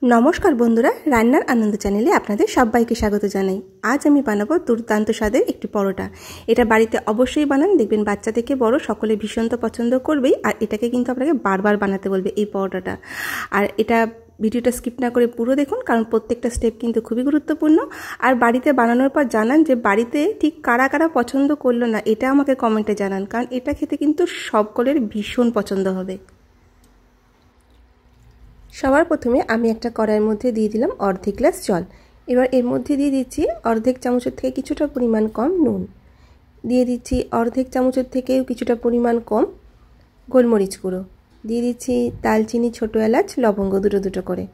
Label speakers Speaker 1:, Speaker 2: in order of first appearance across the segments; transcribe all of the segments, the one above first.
Speaker 1: नमस्कार बंधुरा रान्नार आनंद चैनेले आपनादेर सबाइके स्वागत जानाई। आज आमी बानाबो दुर्दान्त स्वादेर एकटी परोटा। एटा बाड़ीते अवश्यई बानान, देखबेन बाच्चा थेके बड़ो सकले भीषण तो पछंद करबेई। आर एटाके किन्तु आपनाके बारबार बानाते बोलबे एई परोटाटा। आर एटा भिडियोटा स्किप ना करे पुरो देखुन, कारण प्रत्येकटा स्टेप किन्तु खुबই गुरुत्वपूर्ण। আর বাড়িতে বানানোর পর জানান যে বাড়িতে ঠিক কারা কারা পছন্দ করলো না, এটা আমাকে কমেন্টে জানান, কারণ এটা খেতে কিন্তু সকলের ভীষণ পছন্দ হবে। সবার প্রথমে আমি একটা কড়াইয়ের মধ্যে দিয়ে দিলাম অর্ধেক গ্লাস জল। এবার এর মধ্যে দিয়ে দিচ্ছি অর্ধেক চামচের থেকে কিছুটা পরিমাণ কম নুন, দিয়ে দিচ্ছি অর্ধেক চামচের থেকেও কিছুটা পরিমাণ কম গোলমরিচ গুঁড়ো, দিয়ে দিচ্ছি দালচিনি, ছোটো এলাচ, লবঙ্গ দুটো দুটো করে।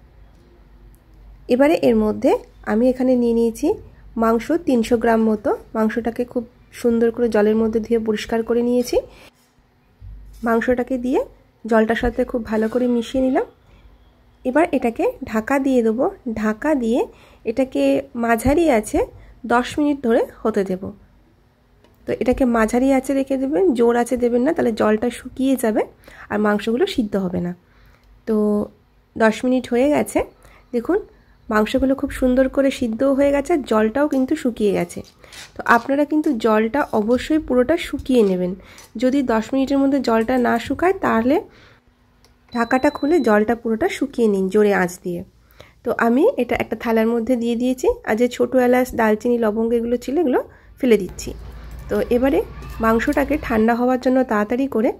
Speaker 1: এবারে এর মধ্যে আমি এখানে নিয়ে নিয়েছি মাংস 300 গ্রাম মতো। মাংসটাকে খুব সুন্দর করে জলের মধ্যে ধুয়ে পরিষ্কার করে নিয়েছি। মাংসটাকে দিয়ে জলটার সাথে খুব ভালো করে মিশিয়ে নিলাম। এবার এটাকে ঢাকা দিয়ে দেবো। ঢাকা দিয়ে এটাকে মাঝারি আছে 10 মিনিট ধরে হতে দেব। তো এটাকে মাঝারি আছে রেখে দেবেন, জোর আছে দেবেন না, তাহলে জলটা শুকিয়ে যাবে আর মাংসগুলো সিদ্ধ হবে না। তো 10 মিনিট হয়ে গেছে, দেখুন মাংসগুলো খুব সুন্দর করে সিদ্ধও হয়ে গেছে, জলটাও কিন্তু শুকিয়ে গেছে। তো আপনারা কিন্তু জলটা অবশ্যই পুরোটা শুকিয়ে নেবেন। যদি 10 মিনিটের মধ্যে জলটা না শুকায় তাহলে ঢাকাটা খুলে জলটা পুরোটা শুকিয়ে নিন জোরে আঁচ দিয়ে। তো আমি এটা একটা থালার মধ্যে দিয়ে দিয়েছি, আর যে ছোটো এলাচ, দালচিনি, লবঙ্গ এগুলো ছিল এগুলো ফেলে দিচ্ছি। তো এবারে মাংসটাকে ঠান্ডা হওয়ার জন্য তাড়াতাড়ি করে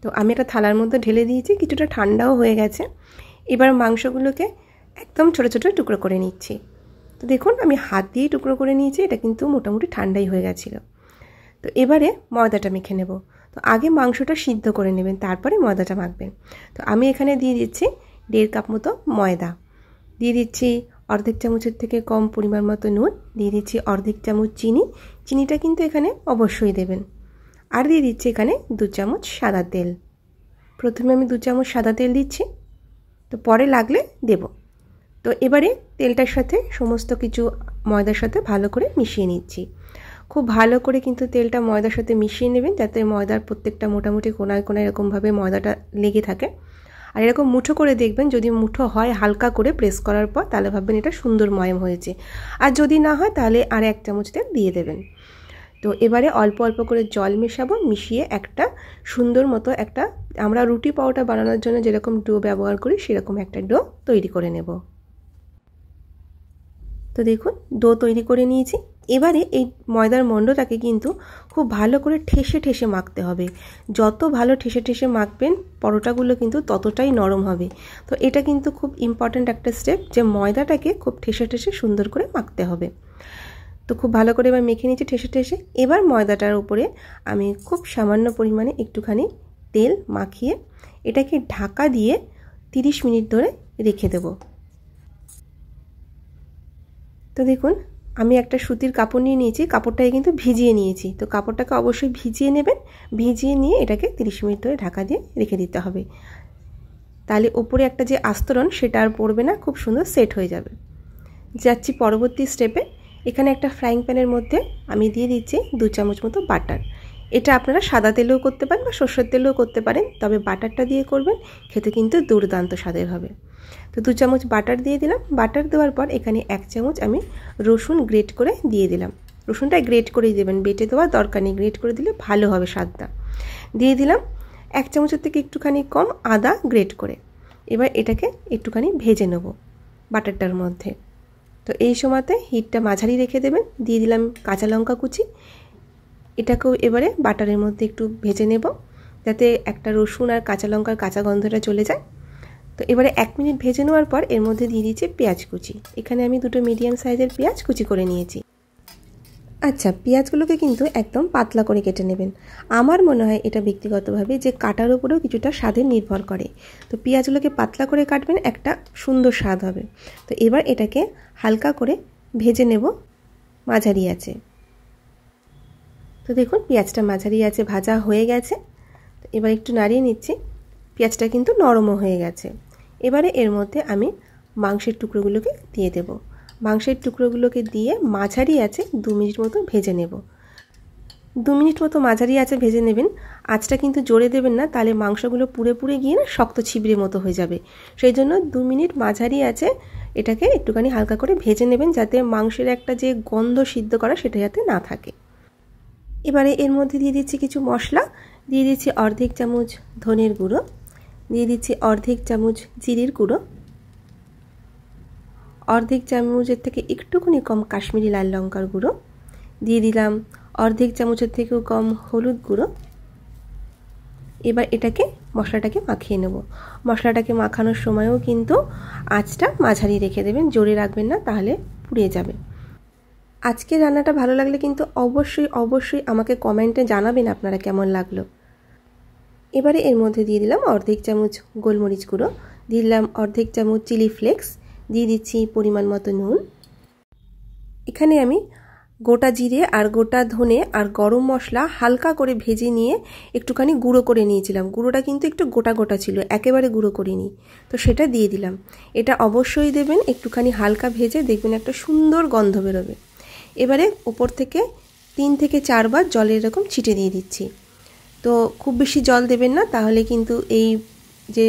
Speaker 1: তো আমি একটা থালার মধ্যে ঢেলে দিয়েছি, কিছুটা ঠান্ডাও হয়ে গেছে। এবার মাংসগুলোকে একদম ছোটো ছোটো টুকরো করে নিচ্ছি। তো দেখুন আমি হাত দিয়েই টুকরো করে নিয়েছি, এটা কিন্তু মোটামুটি ঠান্ডাই হয়ে গেছিলো। তো এবারে ময়দাটা মেখে নেব। তো আগে মাংসটা সিদ্ধ করে নেবেন, তারপরে ময়দাটা মাখবেন। তো আমি এখানে দিয়ে দিচ্ছি 1.5 কাপ মতো ময়দা, দিয়ে দিচ্ছি অর্ধেক চামচের থেকে কম পরিমাণ মতো নুন, দিয়ে দিচ্ছি অর্ধেক চামচ চিনি, চিনিটা কিন্তু এখানে অবশ্যই দেবেন। আর দিয়ে দিচ্ছি এখানে 2 চামচ সাদা তেল। প্রথমে আমি 2 চামচ সাদা তেল দিচ্ছি, তো পরে লাগলে দেব। তো এবারে তেলটার সাথে সমস্ত কিছু ময়দার সাথে ভালো করে মিশিয়ে নিচ্ছি। খুব ভালো করে কিন্তু তেলটা ময়দার সাথে মিশিয়ে নেবেন, যাতে ময়দার প্রত্যেকটা মোটামুটি কোনায় কোনায় এরকমভাবে ময়দাটা লেগে থাকে। আর এরকম মুঠো করে দেখবেন, যদি মুঠো হয় হালকা করে প্রেস করার পর তাহলে ভাববেন এটা সুন্দর ময়ম হয়েছে, আর যদি না হয় তাহলে আর 1 চামচ তেল দিয়ে দেবেন। তো এবারে অল্প অল্প করে জল মেশাবো, মিশিয়ে একটা সুন্দর মতো একটা আমরা রুটি পাউটা বানানোর জন্য যেরকম ডো ব্যবহার করি সেরকম একটা ডো তৈরি করে নেব। তো দেখুন ডো তৈরি করে নিয়েছি। এবারে এই ময়দার মণ্ডটাকে কিন্তু খুব ভালো করে ঠেসে ঠেসে মাখতে হবে। যত ভালো ঠেসে ঠেসে মাখবেন পরোটাগুলো কিন্তু ততটাই নরম হবে। তো এটা কিন্তু খুব ইম্পর্ট্যান্ট একটা স্টেপ, যে ময়দাটাকে খুব ঠেসে ঠেসে সুন্দর করে মাখতে হবে। তো খুব ভালো করে এবার মেখে নিয়েছি ঠেসে ঠেসে। এবার ময়দাটার উপরে আমি খুব সামান্য পরিমাণে একটুখানি তেল মাখিয়ে এটাকে ঢাকা দিয়ে 30 মিনিট ধরে রেখে দেব। তো দেখুন আমি একটা সুতির কাপড় নিয়ে নিয়েছি, কাপড়টাকে কিন্তু ভিজিয়ে নিয়েছি। তো কাপড়টাকে অবশ্যই ভিজিয়ে নেবেন, ভিজিয়ে নিয়ে এটাকে 30 মিনিট ধরে ঢাকা দিয়ে রেখে দিতে হবে। তাহলে ওপরে একটা যে আস্তরণ সেটা আর পড়বে না, খুব সুন্দর সেট হয়ে যাবে। যাচ্ছি পরবর্তী স্টেপে। এখানে একটা ফ্রাইং প্যানের মধ্যে আমি দিয়ে দিচ্ছি 2 চামচ মতো বাটার। এটা আপনারা সাদা তেলেও করতে পারেন বা সরষের তেলেও করতে পারেন, তবে বাটারটা দিয়ে করবেন, খেতে কিন্তু দুর্দান্ত স্বাদের হবে। তো 2 চামচ বাটার দিয়ে দিলাম। বাটার দেওয়ার পর এখানে 1 চামচ আমি রসুন গ্রেট করে দিয়ে দিলাম। রসুনটা গ্রেট করেই দেবেন, বেটে দেওয়ার দরকার নেই, গ্রেট করে দিলে ভালো হবে স্বাদটা। দিয়ে দিলাম 1 চামচের থেকে একটুখানি কম আদা গ্রেট করে। এবার এটাকে একটুখানি ভেজে নেব বাটারটার মধ্যে। তো এই সময়তে হিটটা মাঝারি রেখে দেবেন। দিয়ে দিলাম কাঁচা লঙ্কা কুচি, এটাকেও এবারে বাটারের মধ্যে একটু ভেজে নেব, যাতে একটা রসুন আর কাঁচা লঙ্কার কাঁচা গন্ধটা চলে যায়। তো এবারে 1 মিনিট ভেজে নেওয়ার পর এর মধ্যে দিয়ে দিচ্ছি পেঁয়াজ কুচি। এখানে আমি 2টো মিডিয়াম সাইজের পেঁয়াজ কুচি করে নিয়েছি। আচ্ছা, পেঁয়াজগুলোকে কিন্তু একদম পাতলা করে কেটে নেবেন। আমার মনে হয় এটা ব্যক্তিগতভাবে যে কাটার উপরেও কিছুটা স্বাদের নির্ভর করে। তো পেঁয়াজগুলোকে পাতলা করে কাটবেন, একটা সুন্দর স্বাদ হবে। তো এবার এটাকে হালকা করে ভেজে নেব মাঝারি আঁচে। তো দেখুন পেঁয়াজটা মাঝারি আঁচে ভাজা হয়ে গেছে। তো এবার একটু নাড়িয়ে নিচ্ছি, পেঁয়াজটা কিন্তু নরমও হয়ে গেছে। এবারে এর মধ্যে আমি মাংসের টুকরোগুলোকে দিয়ে দেব। মাংসের টুকরোগুলোকে দিয়ে মাঝারি আঁচে 2 মিনিট মতো ভেজে নেব। 2 মিনিট মতো মাঝারি আঁচে ভেজে নেবেন। আঁচটা কিন্তু জোরে দেবেন না, তাহলে মাংসগুলো পুড়ে পুড়ে গিয়ে না শক্ত ছিবড়ে মতো হয়ে যাবে। সেই জন্য 2 মিনিট মাঝারি আঁচে এটাকে একটুখানি হালকা করে ভেজে নেবেন, যাতে মাংসের একটা যে গন্ধ সিদ্ধ করা সেটা যাতে না থাকে। এবারে এর মধ্যে দিয়ে দিচ্ছি কিছু মশলা। দিয়ে দিচ্ছি অর্ধেক চামচ ধনের গুঁড়ো, দিয়ে দিচ্ছি অর্ধেক চামচ জিরের গুঁড়ো, অর্ধেক চামচের থেকে একটুখানি কম কাশ্মীরি লাল লঙ্কার গুঁড়ো, দিয়ে দিলাম অর্ধেক চামচের থেকেও কম হলুদ গুঁড়ো। এবার এটাকে মশলাটাকে মাখিয়ে নেব। মশলাটাকে মাখানোর সময়ও কিন্তু আঁচটা মাঝারি রেখে দেবেন, জোরে রাখবেন না, তাহলে পুড়ে যাবে। আজকের রান্নাটা ভালো লাগলে কিন্তু অবশ্যই আমাকে কমেন্টে জানাবেন আপনারা কেমন লাগলো। এবারে এর মধ্যে দিয়ে দিলাম অর্ধেক চামচ গোলমরিচ গুঁড়ো, দিয়ে দিলাম অর্ধেক চামচ চিলি ফ্লেক্স, দিয়ে দিচ্ছি পরিমাণ মতো নুন। এখানে আমি গোটা জিরে আর গোটা ধনে আর গরম মশলা হালকা করে ভেজে নিয়ে একটুখানি গুঁড়ো করে নিয়েছিলাম। গুঁড়োটা কিন্তু একটু গোটা গোটা ছিল, একেবারে গুঁড়ো করিনি, তো সেটা দিয়ে দিলাম। এটা অবশ্যই দেবেন, একটুখানি হালকা ভেজে দেখবেন একটা সুন্দর গন্ধ বেরোবে। এবারে উপর থেকে 3 থেকে 4 বার জলের এরকম ছিটে দিয়ে দিচ্ছি। তো খুব বেশি জল দেবেন না, তাহলে কিন্তু এই যে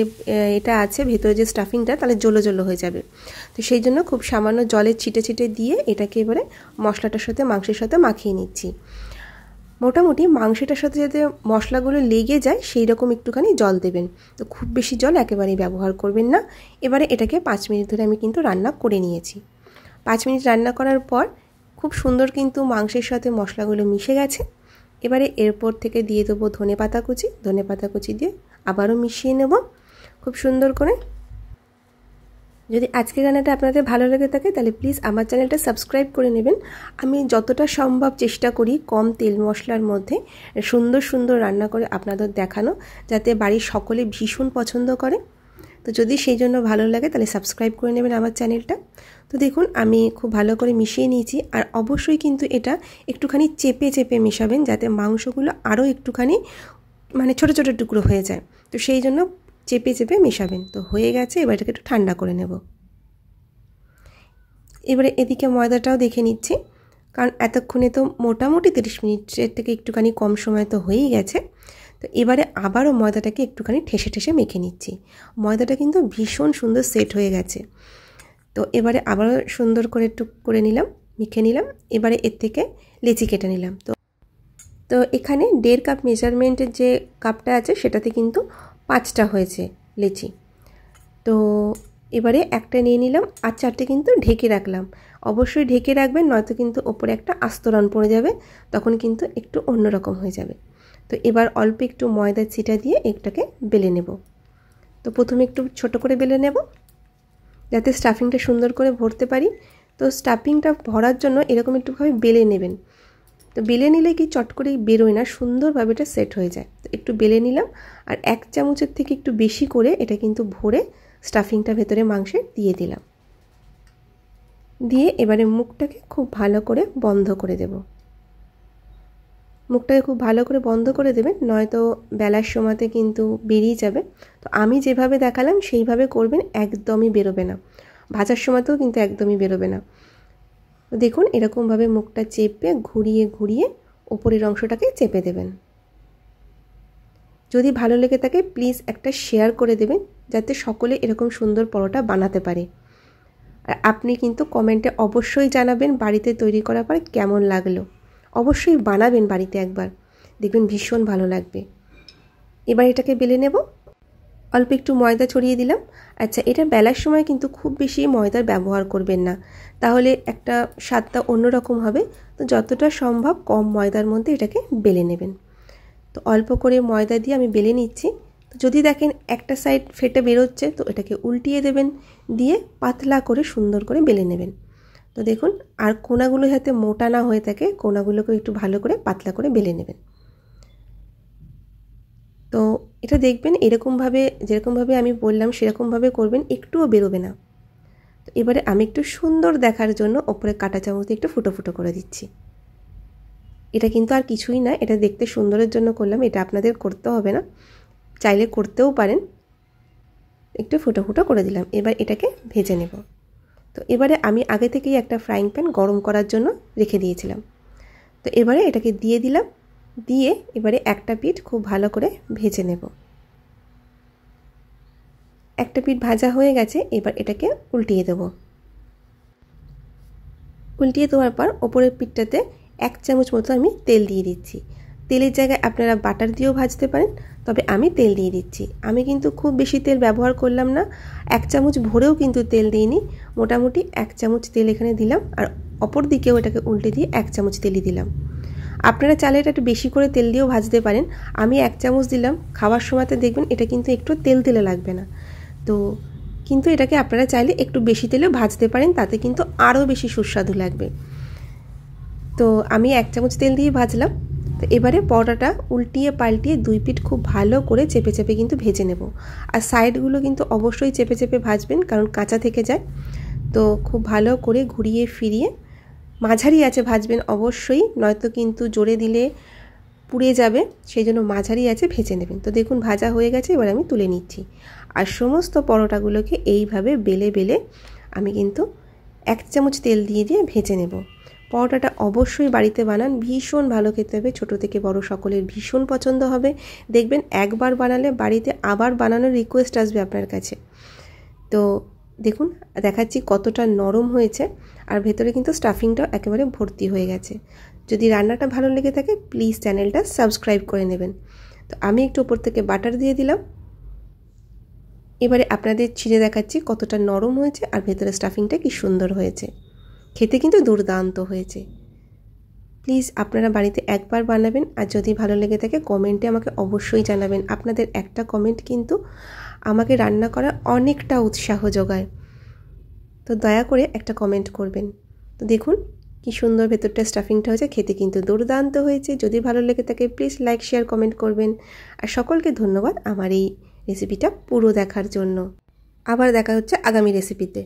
Speaker 1: এটা আছে ভেতরে যে স্টাফিংটা, তাহলে জলো জলো হয়ে যাবে। তো সেই জন্য খুব সামান্য জলের ছিটে ছিটে দিয়ে এটাকে এবারে মশলাটার সাথে মাংসের সাথে মাখিয়ে নিচ্ছি। মোটামুটি মাংসটার সাথে যাতে মশলাগুলো লেগে যায় সেই রকম একটুখানি জল দেবেন। তো খুব বেশি জল একেবারেই ব্যবহার করবেন না। এবারে এটাকে 5 মিনিট ধরে আমি কিন্তু রান্না করে নিয়েছি। 5 মিনিট রান্না করার পর খুব সুন্দর কিন্তু মাংসের সাথে মশলাগুলো মিশে গেছে। এবারে এরপর থেকে দিয়ে দেবো ধনেপাতা কুচি দিয়ে আবারও মিশিয়ে নেব খুব সুন্দর করে। যদি আজকের রান্নাটা আপনাদের ভালো লেগে থাকে তাহলে প্লিজ আমার চ্যানেলটা সাবস্ক্রাইব করে নেবেন। আমি যতটা সম্ভব চেষ্টা করি কম তেল মশলার মধ্যে সুন্দর রান্না করে আপনাদের দেখানো, যাতে বাড়ির সকলে ভীষণ পছন্দ করে। তো যদি সেই জন্য ভালো লাগে তাহলে সাবস্ক্রাইব করে নেবেন আমার চ্যানেলটা। তো দেখুন আমি খুব ভালো করে মিশিয়ে নিয়েছি। আর অবশ্যই কিন্তু এটা একটুখানি চেপে মেশাবেন, যাতে মাংসগুলো আরও একটুখানি মানে ছোট ছোট টুকরো হয়ে যায়। তো সেই জন্য চেপে মেশাবেন। তো হয়ে গেছে, এবার এটাকে একটু ঠান্ডা করে নেব। এবারে এদিকে ময়দাটাও দেখে নিচ্ছি, কারণ এতক্ষণে তো মোটামুটি 30 মিনিটের থেকে একটুখানি কম সময় তো হয়েই গেছে। তো এবারে আবারও ময়দাটাকে একটুখানি ঠেসে মেখে নিচ্ছি। ময়দাটা কিন্তু ভীষণ সুন্দর সেট হয়ে গেছে। তো এবারে আবারও সুন্দর করে একটু করে নিলাম, মেখে নিলাম। এবারে এর থেকে লেচি কেটে নিলাম। তো এখানে 1.5 কাপ মেজারমেন্টের যে কাপটা আছে সেটাতে কিন্তু 5টা হয়েছে লেচি। তো এবারে একটা নিয়ে নিলাম আর 4টে কিন্তু ঢেকে রাখলাম। অবশ্যই ঢেকে রাখবেন, নয়তো কিন্তু ওপরে একটা আস্তরণ পড়ে যাবে, তখন কিন্তু একটু অন্যরকম হয়ে যাবে। তো এবার অল্প একটু ময়দার ছিটা দিয়ে এটাকে বেলে নেব। তো প্রথমে একটু ছোট করে বেলে নেব, যাতে স্টাফিংটা সুন্দর করে ভরতে পারি। তো স্টাফিংটা ভরার জন্য এরকম একটুভাবে বেলে নেবেন। তো বেলে নিলে কি চট করেই বেরোয় না, সুন্দরভাবে এটা সেট হয়ে যায়। তো একটু বেলে নিলাম আর 1 চামচের থেকে একটু বেশি করে এটা কিন্তু ভরে স্টাফিংটা ভেতরে মাংসে দিয়ে দিলাম। দিয়ে এবারে মুখটাকে খুব ভালো করে বন্ধ করে দেব। মুখটাকে খুব ভালো করে বন্ধ করে দেবেন, নয়তো বেলার সময়তে কিন্তু বেরিয়ে যাবে। তো আমি যেভাবে দেখালাম সেইভাবে করবেন, একদমই বেরোবে না। ভাজার সময়তেও কিন্তু একদমই বেরোবে না। দেখুন এরকমভাবে মুখটা চেপে ঘুরিয়ে ওপরের অংশটাকে চেপে দেবেন। যদি ভালো লেগে থাকে প্লিজ একটা শেয়ার করে দেবেন, যাতে সকলে এরকম সুন্দর পরোটা বানাতে পারে। আর আপনি কিন্তু কমেন্টে অবশ্যই জানাবেন বাড়িতে তৈরি করার পর কেমন লাগলো। অবশ্যই বানাবেন বাড়িতে একবার, দেখবেন ভীষণ ভালো লাগবে। এবার এটাকে বেলে নেব। অল্প একটু ময়দা ছড়িয়ে দিলাম। আচ্ছা, এটা বেলার সময় কিন্তু খুব বেশি ময়দার ব্যবহার করবেন না, তাহলে একটা স্বাদটা অন্যরকম হবে। তো যতটা সম্ভব কম ময়দার মধ্যে এটাকে বেলে নেবেন। তো অল্প করে ময়দা দিয়ে আমি বেলে নিচ্ছি। তো যদি দেখেন একটা সাইড ফেটে বেরোচ্ছে, তো এটাকে উল্টিয়ে দেবেন, দিয়ে পাতলা করে সুন্দর করে বেলে নেবেন। তো দেখুন, আর কোনাগুলো যাতে মোটা না হয়ে থাকে, কোনাগুলোকে একটু ভালো করে পাতলা করে বেলে নেবেন। তো এটা দেখবেন এরকমভাবে, যেরকমভাবে আমি বললাম সেরকমভাবে করবেন, একটুও বেরোবে না। তো এবারে আমি একটু সুন্দর দেখার জন্য ওপরে কাঁটা চামচ দিয়ে একটু ফুটো করে দিচ্ছি। এটা কিন্তু আর কিছুই না, এটা দেখতে সুন্দরের জন্য করলাম, এটা আপনাদের করতে হবে না, চাইলে করতেও পারেন। একটু ফুটো করে দিলাম। এবার এটাকে ভেজে নেব। তো এবারে আমি আগে থেকেই একটা ফ্রাইং প্যান গরম করার জন্য রেখে দিয়েছিলাম। তো এবারে এটাকে দিয়ে দিলাম, দিয়ে এবারে একটা পিঠ খুব ভালো করে ভেজে নেব। একটা পিঠ ভাজা হয়ে গেছে, এবার এটাকে উল্টিয়ে দেব। উল্টিয়ে দেওয়ার পর ওপরের পিঠটাতে 1 চামচ মতো আমি তেল দিয়ে দিচ্ছি। তেলের জায়গায় আপনারা বাটার দিয়েও ভাজতে পারেন, তবে আমি তেল দিয়ে দিচ্ছি। আমি কিন্তু খুব বেশি তেল ব্যবহার করলাম না, 1 চামচ ভরেও কিন্তু তেল দিইনি, মোটামুটি 1 চামচ তেল এখানে দিলাম, আর অপর দিকেও এটাকে উল্টে দিয়ে 1 চামচ তেলই দিলাম। আপনারা চাইলে এটা একটু বেশি করে তেল দিয়েও ভাজতে পারেন, আমি 1 চামচ দিলাম। খাওয়ার সময়তে দেখবেন এটা কিন্তু একটু তেল তেলে লাগবে না। তো কিন্তু এটাকে আপনারা চাইলে একটু বেশি তেলেও ভাজতে পারেন, তাতে কিন্তু আরও বেশি সুস্বাদু লাগবে। তো আমি 1 চামচ তেল দিয়ে ভাজলাম। তো এবারে পরোটাটা উল্টিয়ে পাল্টিয়ে 2 পিঠ খুব ভালো করে চেপে চেপে কিন্তু ভেজে নেব। আর সাইডগুলো কিন্তু অবশ্যই চেপে চেপে ভাজবেন, কারণ কাঁচা থেকে যায়। তো খুব ভালো করে ঘুরিয়ে ফিরিয়ে মাঝারি আঁচে ভাজবেন অবশ্যই, নয়তো কিন্তু জোরে দিলে পুড়ে যাবে, সেই জন্য মাঝারি আঁচে ভেজে নেবেন। তো দেখুন ভাজা হয়ে গেছে, এবার আমি তুলে নিচ্ছি। আর সমস্ত পরোটাগুলোকে এইভাবে বেলে বেলে আমি কিন্তু 1 চামচ তেল দিয়ে দিয়ে ভেজে নেব। পরোটাটা অবশ্যই বাড়িতে বানান, ভীষণ ভালো খেতে হবে, ছোট থেকে বড় সকলের ভীষণ পছন্দ হবে। দেখবেন একবার বানালে বাড়িতে আবার বানানোর রিকোয়েস্ট আসবে আপনার কাছে। তো দেখুন দেখাচ্ছি কতটা নরম হয়েছে, আর ভেতরে কিন্তু স্টাফিংটাও একেবারে ভর্তি হয়ে গেছে। যদি রান্নাটা ভালো লেগে থাকে প্লিজ চ্যানেলটা সাবস্ক্রাইব করে নেবেন। তো আমি একটু উপর থেকে বাটার দিয়ে দিলাম। এবারে আপনাদের ছিঁড়ে দেখাচ্ছি কতটা নরম হয়েছে, আর ভেতরে স্টাফিংটা কি সুন্দর হয়েছে। খেতে কিন্তু দুর্দান্ত হয়েছে। প্লিজ আপনারা বাড়িতে একবার বানাবেন, আর যদি ভালো লেগে থাকে কমেন্টে আমাকে অবশ্যই জানাবেন। আপনাদের একটা কমেন্ট কিন্তু আমাকে রান্না করার অনেকটা উৎসাহ যোগায়, তো দয়া করে একটা কমেন্ট করবেন। তো দেখুন কি সুন্দর ভেতরটা স্টাফিংটা হয়েছে, খেতে কিন্তু দুর্দান্ত হয়েছে। যদি ভালো লেগে থাকে প্লিজ লাইক শেয়ার কমেন্ট করবেন। আর সকলকে ধন্যবাদ আমার এই রেসিপিটা পুরো দেখার জন্য। আবার দেখা হচ্ছে আগামী রেসিপিতে।